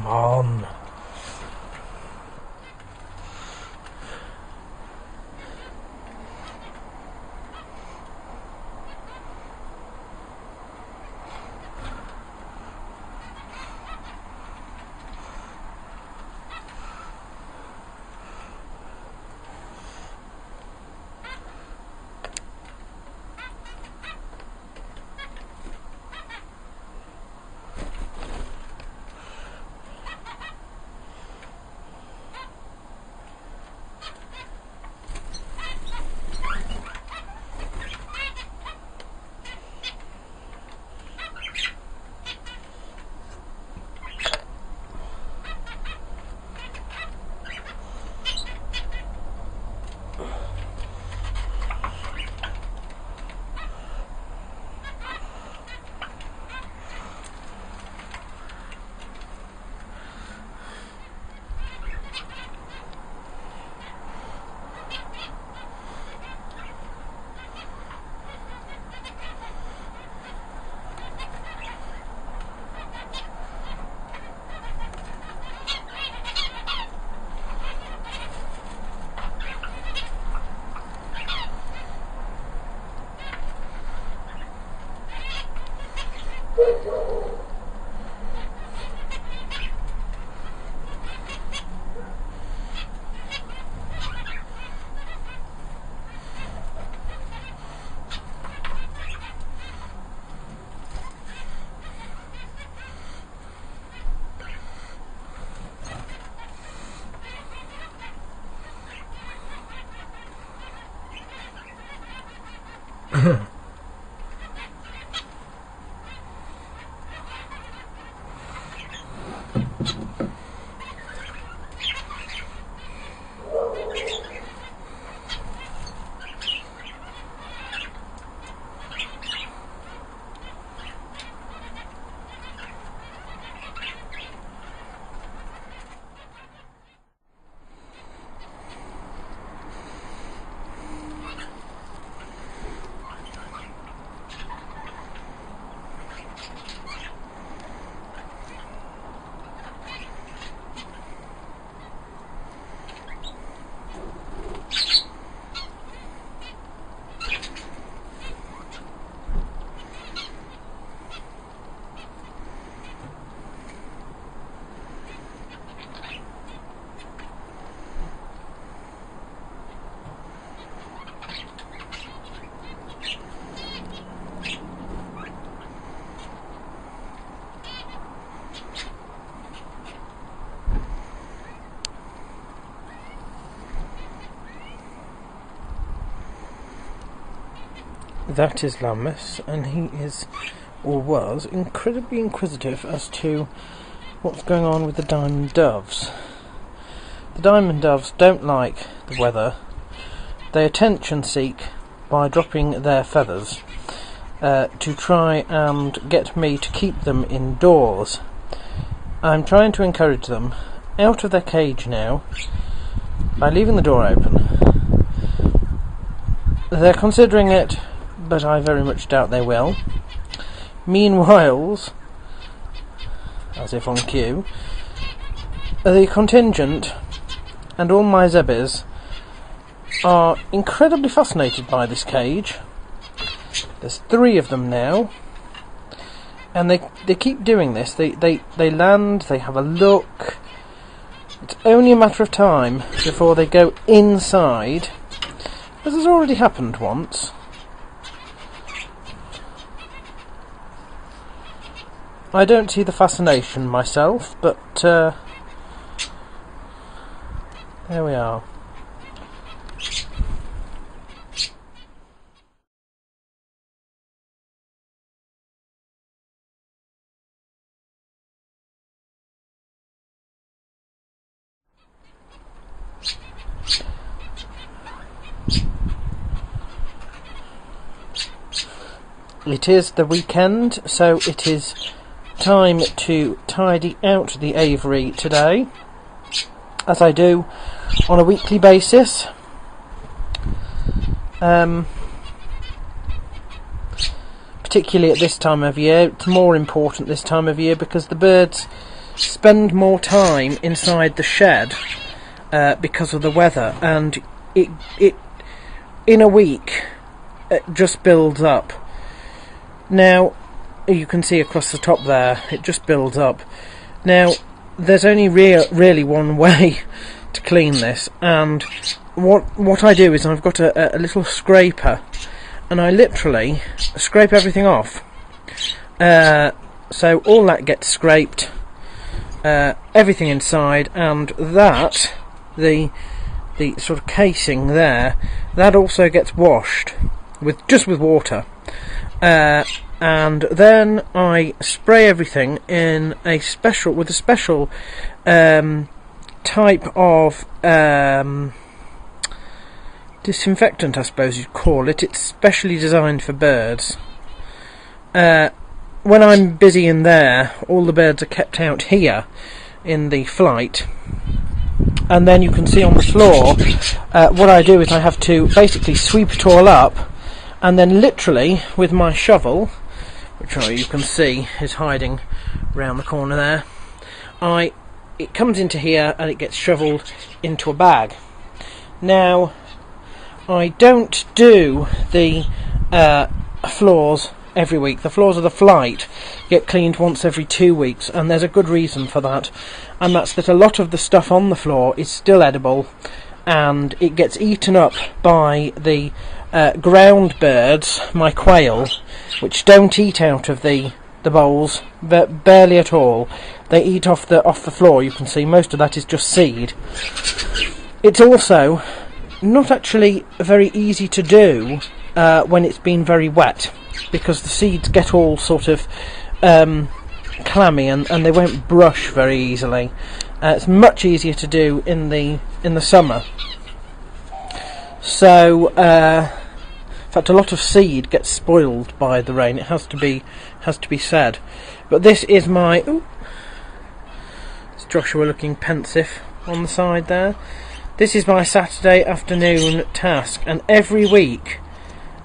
on. That is Lammas, and he is, or was, incredibly inquisitive as to what's going on with the diamond doves. The diamond doves don't like the weather. They attention seek by dropping their feathers to try and get me to keep them indoors. I'm trying to encourage them out of their cage now by leaving the door open. They're considering it, but I very much doubt they will. Meanwhile, as if on cue, the contingent and all my zebbies are incredibly fascinated by this cage. There's 3 of them now, and they keep doing this. They land, they have a look. It's only a matter of time before they go inside, as has already happened once. I don't see the fascination myself, but there we are. It is the weekend, so it is time to tidy out the aviary today, as I do on a weekly basis. Particularly at this time of year. It's more important this time of year because the birds spend more time inside the shed because of the weather, and it in a week it just builds up. Now you can see across the top there, it just builds up. Now there's only really one way to clean this, and what I do is I've got a little scraper, and I literally scrape everything off. So all that gets scraped, everything inside, and that the sort of casing there, that also gets washed with water, and then I spray everything in a special type of disinfectant, I suppose you'd call it. It's specially designed for birds. When I'm busy in there, all the birds are kept out here in the flight, and then you can see on the floor, what I do is I have to basically sweep it all up, and then literally with my shovel, which you can see is hiding round the corner there, it comes into here and it gets shoveled into a bag. Now I don't do the floors every week. The floors of the flight get cleaned once every 2 weeks, and there's a good reason for that, and that's that a lot of the stuff on the floor is still edible, and it gets eaten up by the ground birds, my quail, which don't eat out of the bowls, but barely at all. They eat off the floor. You can see most of that is just seed. It's also not actually very easy to do when it's been very wet, because the seeds get all sort of clammy, and they won't brush very easily. It's much easier to do in the summer. So in fact, a lot of seed gets spoiled by the rain. It has to be said. But this is my it's Joshua looking pensive on the side there. This is my Saturday afternoon task, and every week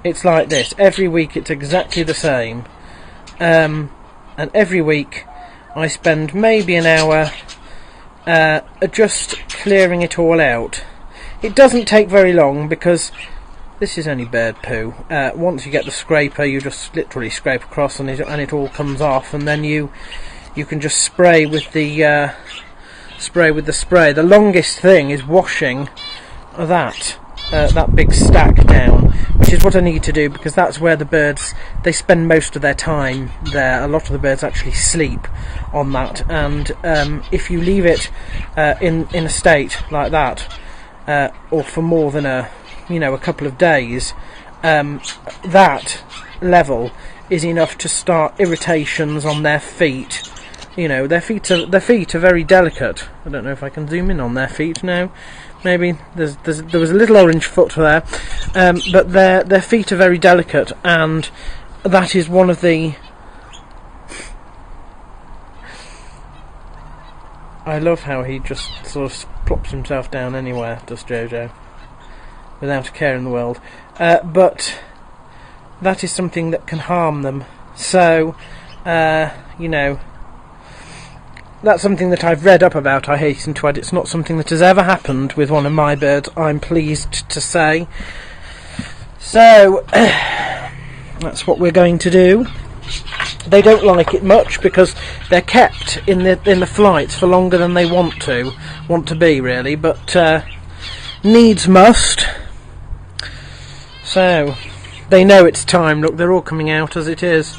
it's like this. Every week it's exactly the same, and every week I spend maybe an hour just clearing it all out. It doesn't take very long, because this is only bird poo. Once you get the scraper, you just literally scrape across, and it all comes off, and then you can just spray with the spray. The longest thing is washing that big stack down, which is what I need to do, because that's where the birds, they spend most of their time there. A lot of the birds actually sleep on that, and if you leave it in a state like that, or for more than a couple of days, that level is enough to start irritations on their feet. Their feet are very delicate. I don't know if I can zoom in on their feet now. Maybe there was a little orange foot there, but their feet are very delicate, and that is one of the. I love how he just sort of plops himself down anywhere, does Jojo, without a care in the world. But that is something that can harm them. So, that's something that I've read up about, I hasten to add. It's not something that has ever happened with one of my birds, I'm pleased to say. So, that's what we're going to do. They don't like it much, because they're kept in the flights for longer than they want to be, really, but needs must. So, they know it's time. Look, they're all coming out as it is.